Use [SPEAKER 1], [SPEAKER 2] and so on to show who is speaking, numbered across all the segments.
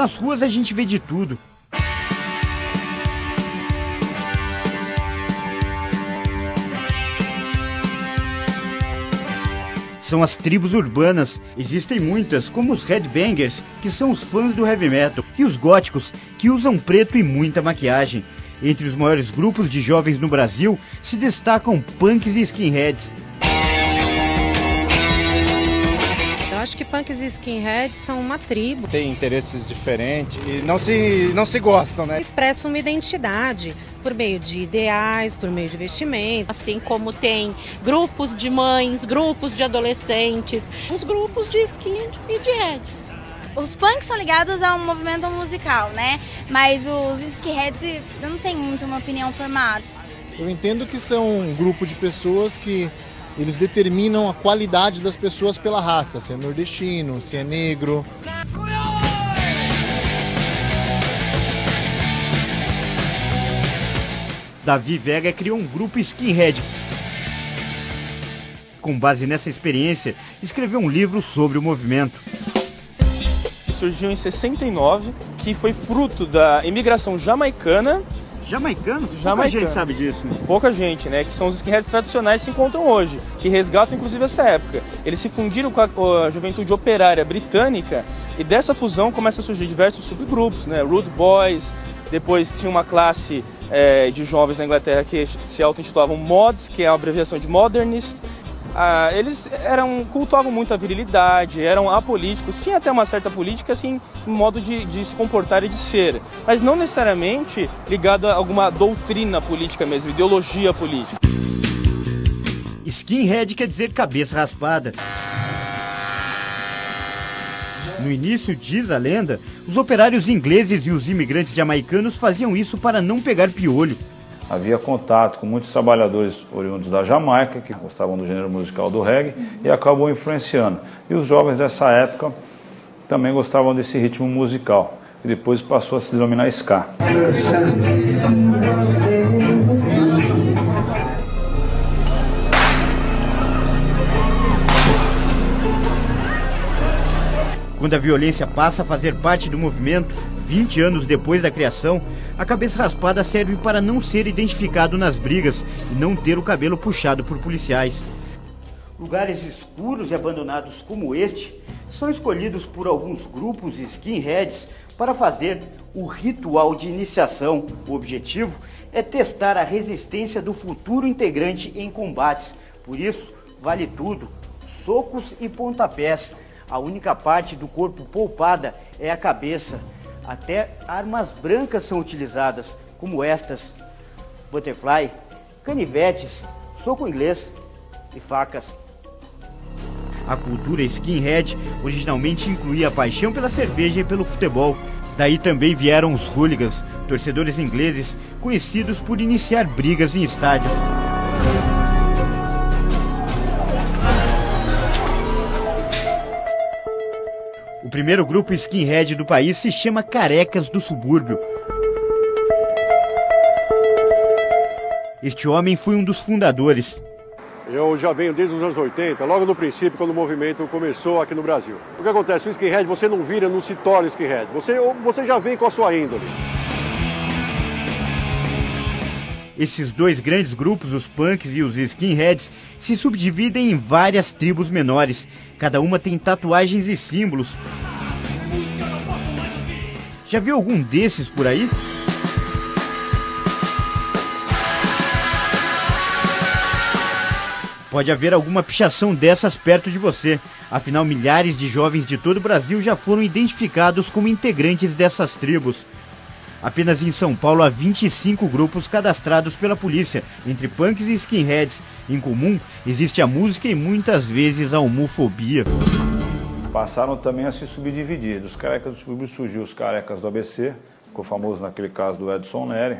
[SPEAKER 1] nas ruas a gente vê de tudo. São as tribos urbanas, existem muitas, como os headbangers, que são os fãs do heavy metal, e os góticos, que usam preto e muita maquiagem. Entre os maiores grupos de jovens no Brasil, se destacam punks e skinheads.
[SPEAKER 2] Eu acho que punks e skinheads são uma tribo.
[SPEAKER 3] Tem interesses diferentes e não se gostam, né?
[SPEAKER 2] Expressam uma identidade por meio de ideais, por meio de vestimento.
[SPEAKER 4] Assim como tem grupos de mães, grupos de adolescentes, uns grupos de skinheads e de heads.
[SPEAKER 5] Os punks são ligados a um movimento musical, né? Mas os skinheads, eu não tenho muito uma opinião formada.
[SPEAKER 6] Eu entendo que são um grupo de pessoas que eles determinam a qualidade das pessoas pela raça, se é nordestino, se é negro.
[SPEAKER 1] Davi Vega criou um grupo skinhead. Com base nessa experiência, escreveu um livro sobre o movimento.
[SPEAKER 7] Surgiu em 69, que foi fruto da imigração jamaicana.
[SPEAKER 1] Jamaicano? Pouca gente sabe disso.
[SPEAKER 7] Pouca gente, né? Que são os skinheads tradicionais que se encontram hoje, que resgatam inclusive essa época. Eles se fundiram com a juventude operária britânica e dessa fusão começam a surgir diversos subgrupos, né? Rude Boys, depois tinha uma classe de jovens na Inglaterra que se auto-intitulavam Mods, que é a abreviação de Modernist. Eles cultuavam muito a virilidade, eram apolíticos, tinha até uma certa política, assim, um modo de se comportar e de ser, mas não necessariamente ligado a alguma doutrina política mesmo, ideologia política.
[SPEAKER 1] Skinhead quer dizer cabeça raspada. No início, diz a lenda, os operários ingleses e os imigrantes jamaicanos faziam isso para não pegar piolho.
[SPEAKER 8] Havia contato com muitos trabalhadores oriundos da Jamaica, que gostavam do gênero musical do reggae, e acabou influenciando. E os jovens dessa época também gostavam desse ritmo musical, e depois passou a se denominar ska.
[SPEAKER 1] Quando a violência passa a fazer parte do movimento, 20 anos depois da criação, a cabeça raspada serve para não ser identificado nas brigas e não ter o cabelo puxado por policiais. Lugares escuros e abandonados como este são escolhidos por alguns grupos skinheads para fazer o ritual de iniciação. O objetivo é testar a resistência do futuro integrante em combates. Por isso, vale tudo, socos e pontapés. A única parte do corpo poupada é a cabeça. Até armas brancas são utilizadas, como estas: butterfly, canivetes, soco inglês e facas. A cultura skinhead originalmente incluía a paixão pela cerveja e pelo futebol. Daí também vieram os hooligans, torcedores ingleses conhecidos por iniciar brigas em estádios. O primeiro grupo skinhead do país se chama Carecas do Subúrbio. Este homem foi um dos fundadores.
[SPEAKER 9] Eu já venho desde os anos 80, logo no princípio, quando o movimento começou aqui no Brasil. O que acontece? O skinhead, você não vira, não se torna skinhead. Você já vem com a sua índole.
[SPEAKER 1] Esses dois grandes grupos, os punks e os skinheads, se subdividem em várias tribos menores. Cada uma tem tatuagens e símbolos. Já viu algum desses por aí? Pode haver alguma pichação dessas perto de você. Afinal, milhares de jovens de todo o Brasil já foram identificados como integrantes dessas tribos. Apenas em São Paulo há 25 grupos cadastrados pela polícia, entre punks e skinheads. Em comum, existe a música e muitas vezes a homofobia.
[SPEAKER 8] Passaram também a se subdividir. Dos carecas do subúrbio surgiu os carecas do ABC, ficou famoso naquele caso do Edson Nery.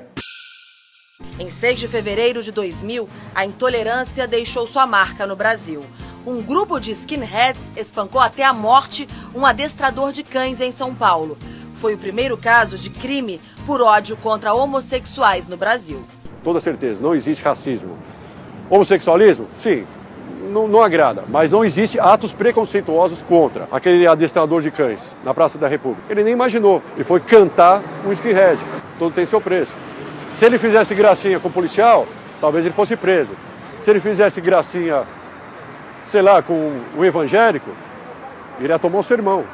[SPEAKER 10] Em 6 de fevereiro de 2000, a intolerância deixou sua marca no Brasil. Um grupo de skinheads espancou até a morte um adestrador de cães em São Paulo. Foi o primeiro caso de crime por ódio contra homossexuais no Brasil.
[SPEAKER 9] Toda certeza, não existe racismo. Homossexualismo? Sim. não agrada, mas não existe atos preconceituosos contra aquele adestrador de cães na Praça da República. Ele nem imaginou e foi cantar um skinhead. Tudo tem seu preço. Se ele fizesse gracinha com o policial, talvez ele fosse preso. Se ele fizesse gracinha, sei lá, com o evangélico, ele ia tomar um sermão.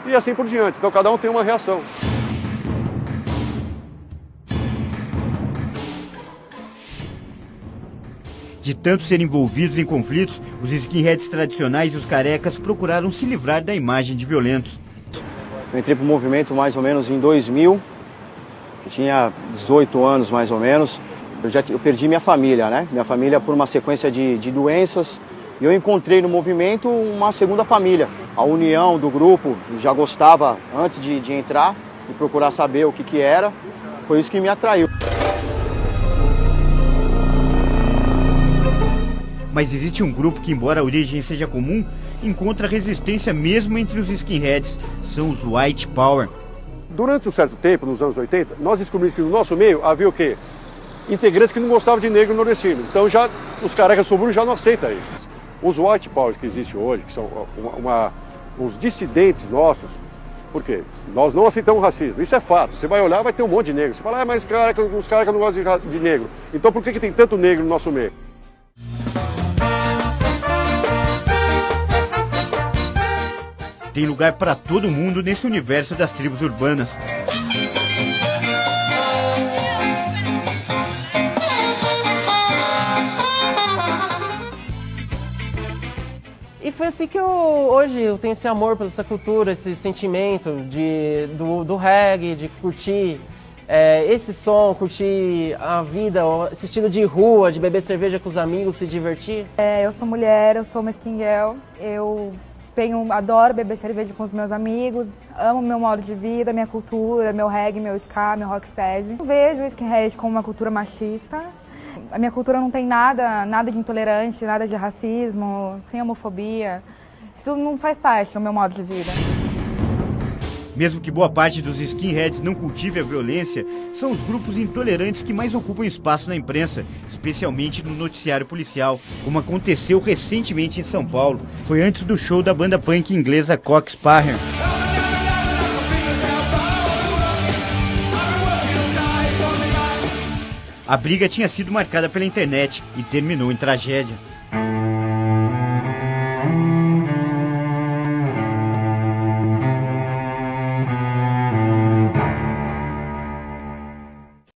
[SPEAKER 9] E assim por diante. Então cada um tem uma reação.
[SPEAKER 1] De tanto serem envolvidos em conflitos, os skinheads tradicionais e os carecas procuraram se livrar da imagem de violentos.
[SPEAKER 11] Eu entrei para o movimento mais ou menos em 2000, eu tinha 18 anos mais ou menos. Eu perdi minha família, né? Minha família por uma sequência de doenças. E eu encontrei no movimento uma segunda família. A união do grupo, já gostava antes de entrar e procurar saber o que era. Foi isso que me atraiu.
[SPEAKER 1] Mas existe um grupo que, embora a origem seja comum, encontra resistência mesmo entre os skinheads. São os White Power.
[SPEAKER 9] Durante um certo tempo, nos anos 80, nós descobrimos que no nosso meio havia o quê? Integrantes que não gostavam de negro nordestino. Então já os carecas sombruos já não aceitam isso. Os White Powers que existem hoje, que são os dissidentes nossos, por quê? Nós não aceitamos racismo, isso é fato. Você vai olhar, vai ter um monte de negro. Você fala, mas os carecas não gostam de negro. Então por que tem tanto negro no nosso meio?
[SPEAKER 1] Tem lugar para todo mundo nesse universo das tribos urbanas.
[SPEAKER 12] E foi assim que hoje eu tenho esse amor pela essa cultura, esse sentimento do reggae, de curtir esse som, curtir a vida, esse estilo de rua, de beber cerveja com os amigos, se divertir.
[SPEAKER 13] Eu sou mulher, eu sou uma skin girl, adoro beber cerveja com os meus amigos, amo meu modo de vida, minha cultura, meu reggae, meu ska, meu rocksteady. Eu vejo o skinhead como uma cultura machista. A minha cultura não tem nada de intolerante, nada de racismo, sem homofobia. Isso não faz parte do meu modo de vida.
[SPEAKER 1] Mesmo que boa parte dos skinheads não cultive a violência, são os grupos intolerantes que mais ocupam espaço na imprensa, especialmente no noticiário policial, como aconteceu recentemente em São Paulo. Foi antes do show da banda punk inglesa Cock Sparrer. A briga tinha sido marcada pela internet e terminou em tragédia.